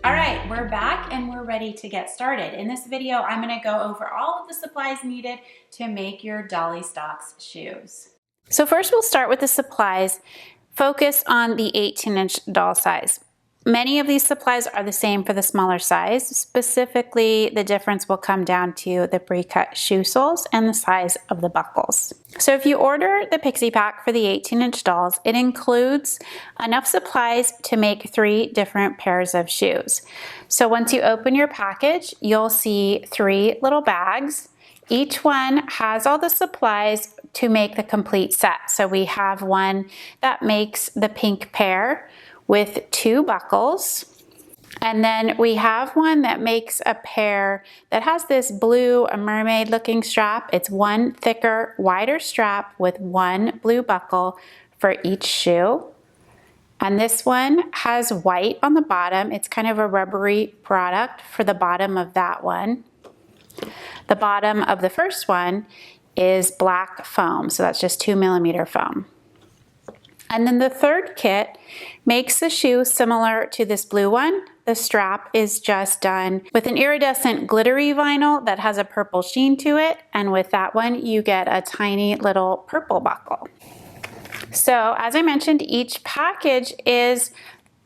All right, we're back and we're ready to get started. In this video, I'm going to go over all of the supplies needed to make your Dollistocks shoes. So first we'll start with the supplies. Focus on the 18-inch doll size. Many of these supplies are the same for the smaller size. Specifically, the difference will come down to the precut shoe soles and the size of the buckles. So if you order the Pixie Pack for the 18-inch dolls, it includes enough supplies to make 3 different pairs of shoes. So once you open your package, you'll see 3 little bags. Each one has all the supplies to make the complete set. So we have one that makes the pink pair with 2 buckles. And then we have one that makes a pair that has this blue, a mermaid looking strap. It's one thicker, wider strap with 1 blue buckle for each shoe. And this one has white on the bottom. It's kind of a rubbery product for the bottom of that one. The bottom of the first one is black foam, so that's just 2mm foam. And then the third kit makes the shoe similar to this blue one. The strap is just done with an iridescent glittery vinyl that has a purple sheen to it. And with that one, you get a tiny little purple buckle. So as I mentioned, each package is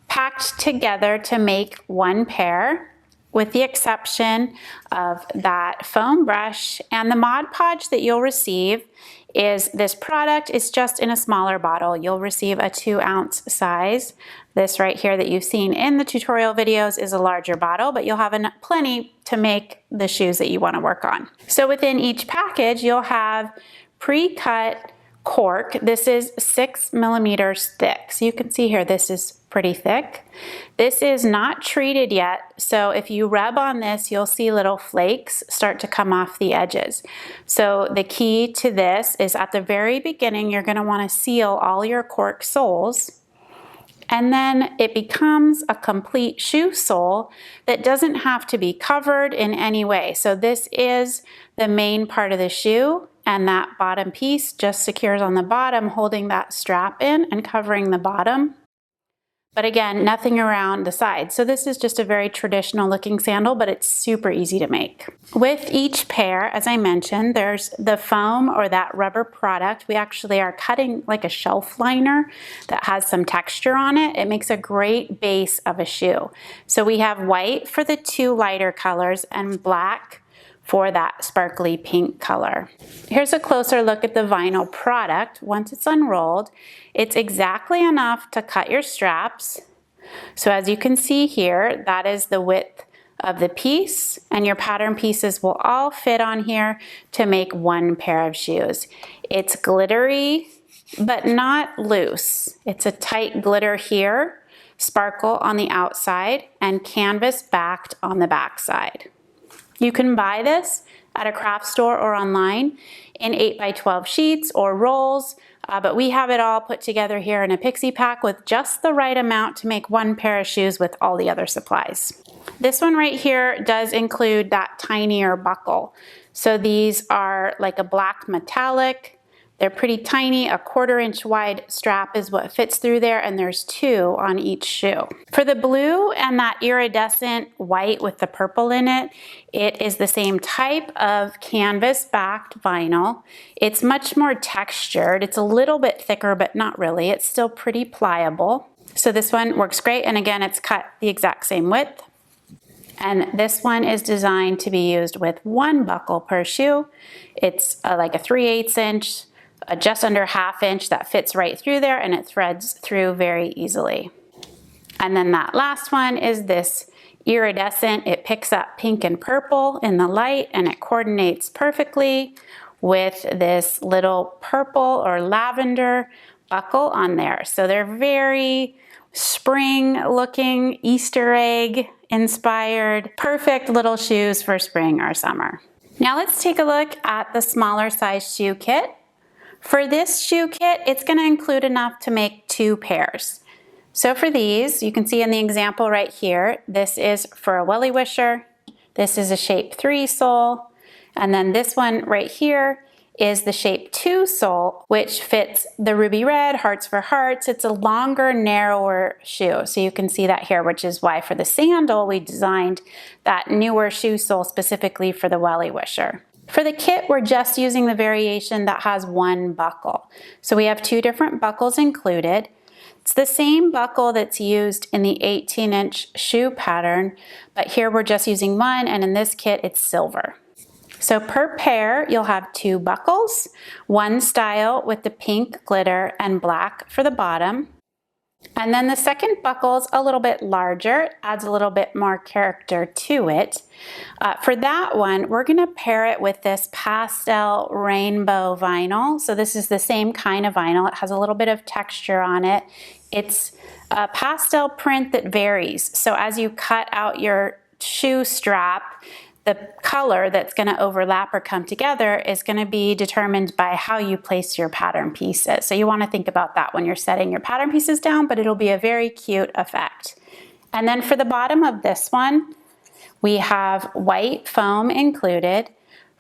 packed together to make one pair, with the exception of that foam brush. And the Mod Podge that you'll receive is this product is just in a smaller bottle. You'll receive a 2-ounce size. This right here that you've seen in the tutorial videos is a larger bottle, but you'll have plenty to make the shoes that you want to work on. So within each package, you'll have pre-cut cork. This is 6mm thick. So you can see here, this is pretty thick. This is not treated yet, so if you rub on this, you'll see little flakes start to come off the edges. So the key to this is at the very beginning, you're going to want to seal all your cork soles, and then it becomes a complete shoe sole that doesn't have to be covered in any way. So this is the main part of the shoe, and that bottom piece just secures on the bottom, holding that strap in and covering the bottom. But again, nothing around the sides. So this is just a very traditional looking sandal, but it's super easy to make. With each pair, as I mentioned, there's the foam or that rubber product. We actually are cutting like a shelf liner that has some texture on it. It makes a great base of a shoe. So we have white for the 2 lighter colors and black for that sparkly pink color. Here's a closer look at the vinyl product. Once it's unrolled, it's exactly enough to cut your straps. So as you can see here, that is the width of the piece, and your pattern pieces will all fit on here to make one pair of shoes. It's glittery, but not loose. It's a tight glitter here, sparkle on the outside, and canvas backed on the back side. You can buy this at a craft store or online in 8x12 sheets or rolls, but we have it all put together here in a Pixie Pack with just the right amount to make one pair of shoes with all the other supplies. This one right here does include that tinier buckle. So these are like a black metallic. They're pretty tiny, a 1/4 inch wide strap is what fits through there, and there's 2 on each shoe. For the blue and that iridescent white with the purple in it, it is the same type of canvas backed vinyl. It's much more textured. It's a little bit thicker, but not really. It's still pretty pliable. So this one works great, and again, it's cut the exact same width. And this one is designed to be used with 1 buckle per shoe. It's like a 3/8 inch, just under 1/2 inch that fits right through there, and it threads through very easily. And then that last one is this iridescent. It picks up pink and purple in the light, and it coordinates perfectly with this little purple or lavender buckle on there. So they're very spring looking, Easter egg inspired, perfect little shoes for spring or summer. Now let's take a look at the smaller size shoe kit. For this shoe kit, it's going to include enough to make 2 pairs. So for these, you can see in the example right here, this is for a WellieWisher. This is a shape 3 sole. And then this one right here is the shape 2 sole, which fits the ruby red, hearts for hearts. It's a longer, narrower shoe. So you can see that here, which is why for the sandal, we designed that newer shoe sole specifically for the WellieWisher. For the kit, we're just using the variation that has one buckle. So we have 2 different buckles included. It's the same buckle that's used in the 18-inch shoe pattern, but here we're just using one, and in this kit, it's silver. So per pair, you'll have 2 buckles, one style with the pink glitter and black for the bottom. And then the second buckle is a little bit larger, adds a little bit more character to it. For that one, we're gonna pair it with this pastel rainbow vinyl. So this is the same kind of vinyl. It has a little bit of texture on it. It's a pastel print that varies. So as you cut out your shoe strap, the color that's going to overlap or come together is going to be determined by how you place your pattern pieces. So you want to think about that when you're setting your pattern pieces down, but it'll be a very cute effect. And then for the bottom of this one, we have white foam included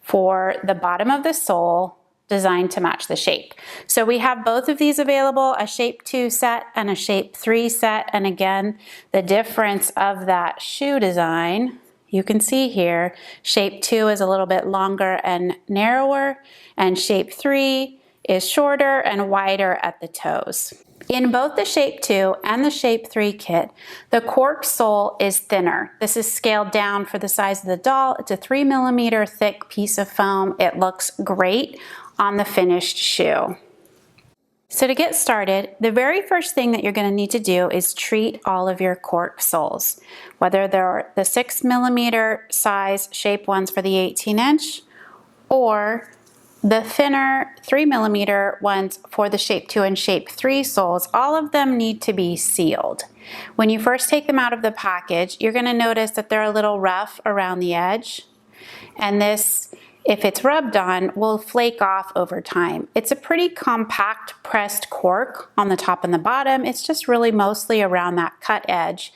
for the bottom of the sole, designed to match the shape. So we have both of these available, a shape 2 set and a shape 3 set. And again, the difference of that shoe design, you can see here, shape 2 is a little bit longer and narrower, and shape 3 is shorter and wider at the toes. In both the shape 2 and the shape 3 kit, the cork sole is thinner. This is scaled down for the size of the doll. It's a 3mm thick piece of foam. It looks great on the finished shoe. So to get started, the very first thing that you're going to need to do is treat all of your cork soles, whether they're the 6mm size shape ones for the 18-inch or the thinner 3mm ones for the shape 2 and shape 3 soles. All of them need to be sealed. When you first take them out of the package, you're going to notice that they're a little rough around the edge, and this, if it's rubbed on, will flake off over time. It's a pretty compact pressed cork on the top and the bottom. It's just really mostly around that cut edge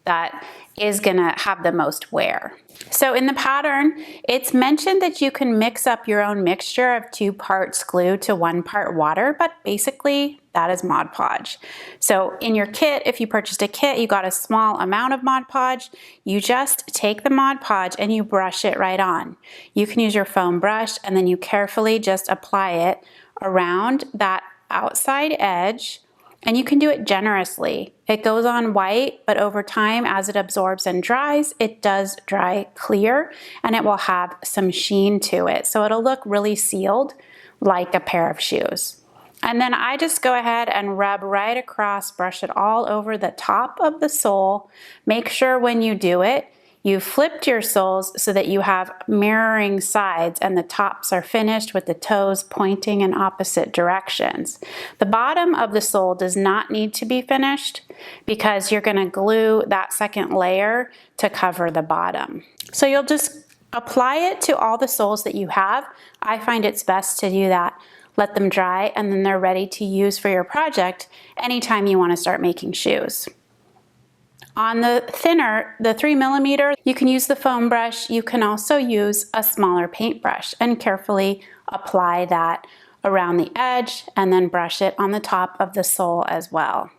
that is gonna have the most wear. So in the pattern, it's mentioned that you can mix up your own mixture of 2 parts glue to 1 part water, but basically that is Mod Podge. So in your kit, if you purchased a kit, you got a small amount of Mod Podge, you just take the Mod Podge and you brush it right on. You can use your foam brush and then you carefully just apply it around that outside edge, and you can do it generously. It goes on white, but over time, as it absorbs and dries, it does dry clear, and it will have some sheen to it. So it'll look really sealed, like a pair of shoes. And then I just go ahead and rub right across, brush it all over the top of the sole. Make sure when you do it, you flipped your soles so that you have mirroring sides and the tops are finished with the toes pointing in opposite directions. The bottom of the sole does not need to be finished because you're going to glue that second layer to cover the bottom. So you'll just apply it to all the soles that you have. I find it's best to do that. Let them dry, and then they're ready to use for your project anytime you want to start making shoes. On the thinner, the 3mm, you can use the foam brush. You can also use a smaller paintbrush and carefully apply that around the edge and then brush it on the top of the sole as well.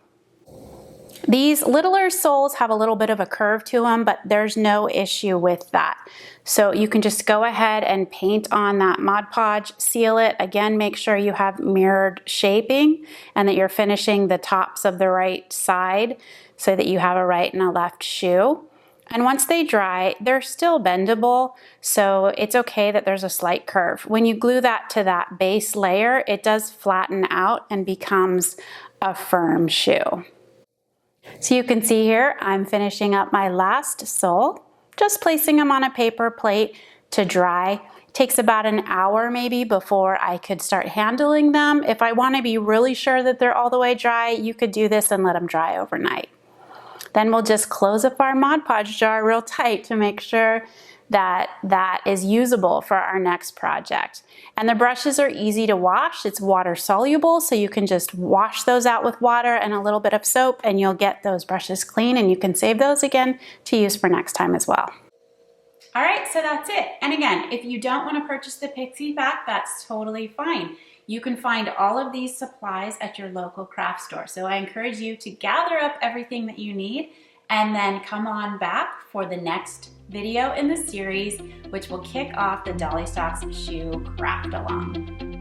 These littler soles have a little bit of a curve to them, but there's no issue with that. So you can just go ahead and paint on that Mod Podge, seal it. Again, make sure you have mirrored shaping and that you're finishing the tops of the right side so that you have a right and a left shoe. And once they dry, they're still bendable, so it's okay that there's a slight curve. When you glue that to that base layer, it does flatten out and becomes a firm shoe. So you can see here, I'm finishing up my last sole, just placing them on a paper plate to dry. It takes about an hour maybe before I could start handling them. If I want to be really sure that they're all the way dry, you could do this and let them dry overnight. Then we'll just close up our Mod Podge jar real tight to make sure that that is usable for our next project. And the brushes are easy to wash. It's water soluble, so you can just wash those out with water and a little bit of soap and you'll get those brushes clean, and you can save those again to use for next time as well. All right, so that's it. And again, if you don't want to purchase the pixie pack, that's totally fine. You can find all of these supplies at your local craft store. So I encourage you to gather up everything that you need and then come on back for the next video in the series, which will kick off the Dollistocks Shoe Craft Along.